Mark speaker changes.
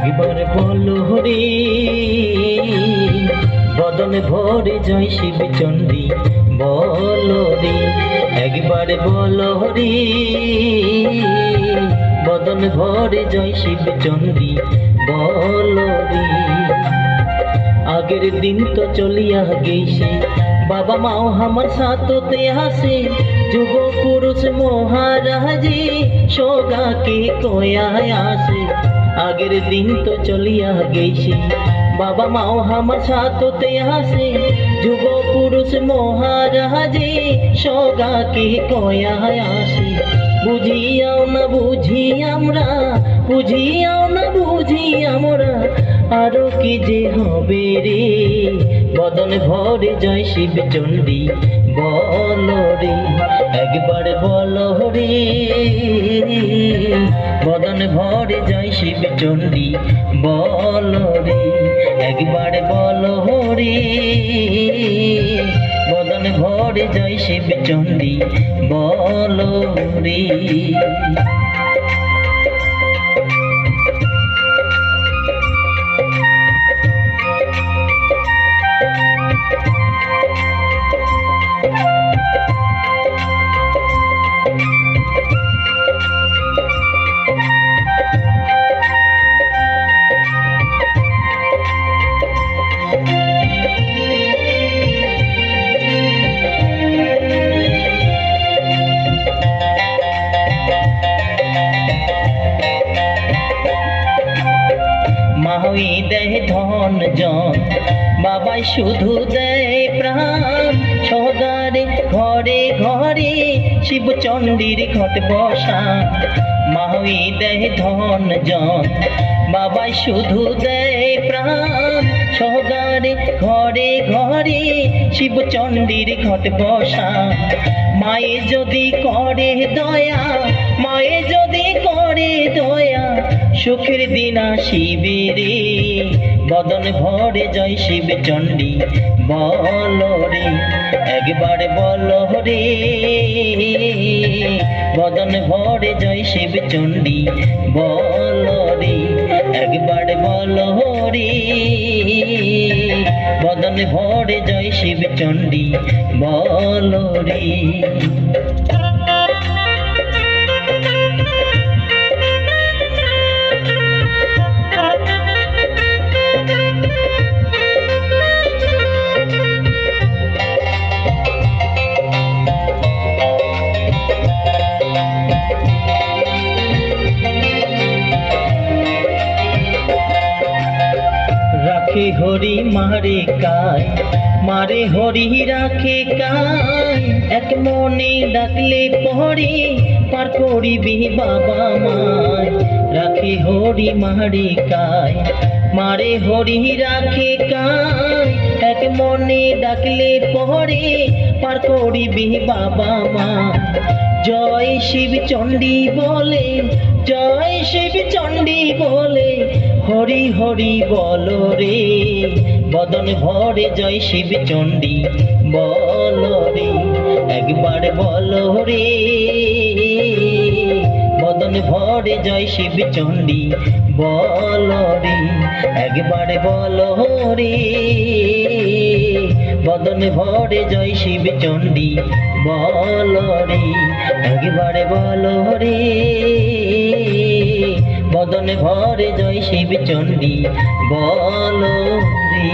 Speaker 1: একবার বলো রে বদন ভরে জয় শিব চণ্ডী বলো রে, একবার বলো রে বদন ভরে জয় শিব চণ্ডী বলো রে। আগের দিন তো চলিয়া গেছে, বাবা মাও আমার সাথতে আসে, যুগ পুরুষ মহারাজি সোগাকে কয়া আসে। আগের দিন তো চলিয়া গেছে, বাবা মাও আমার সাথতে আসে, যুগ পুরুষ মহারাজি সোগাকে কয়া আসে। বুঝিয়াও না বুঝি আমরা, বুঝিয়াও না বুঝি আমরা, আরো কি যে হবে রে বদন ভরে জয় শিব চণ্ডী বলো রে, একবার বলো রে বদন ভরে জয় শিব চণ্ডী বলো রে, একবার বলো রে বদন ভরে জয় শিব চণ্ডী বলো রে। মাহই দেয় ধন জন, বাবাই শুধু দেয় প্রাণ, সদারে ঘরে ঘরে শিব চণ্ডীর ঘট বসা। মাহই দেয় ধন জন, বাবাই শুধু দেয় প্রাণ, সদারে ঘরে ঘরে শিব চণ্ডীর ঘট বসা। মায়ে যদি করে দয়া, মায়ে যদি করে দয়া, সুখের দিন আসিবে রে বদন ভরে জয় শিব চণ্ডী বলো রে, একবার বলো রে বদন ভরে জয় শিব চণ্ডী বলো রে, একবার বলো রে বদন ভরে জয় শিব চণ্ডী বলো রে। রাখে হরি মারে কায়, মারে হরি রাখে কায়, এক মনে ডাকলে পরে পার করিবি বাবা মায়। রাখে হরি মারে কায়, মারে হরি রাখে কায়, এক মনে ডাকলে পরে পার করিবি বাবা মা। জয় শিব চণ্ডী বলে, জয় শিব চণ্ডী বলে, হরি হরি বলো রে বদন ভরে জয় শিব চণ্ডী বলো রে, একবার বলো রে বদন ভরে জয় শিব চণ্ডী বলো রে, একবার বলো রে বদন ভরে জয় শিব চণ্ডী বলো রে, একবার বলো রে বদন ভরে জয় শিব চণ্ডী বলো রে।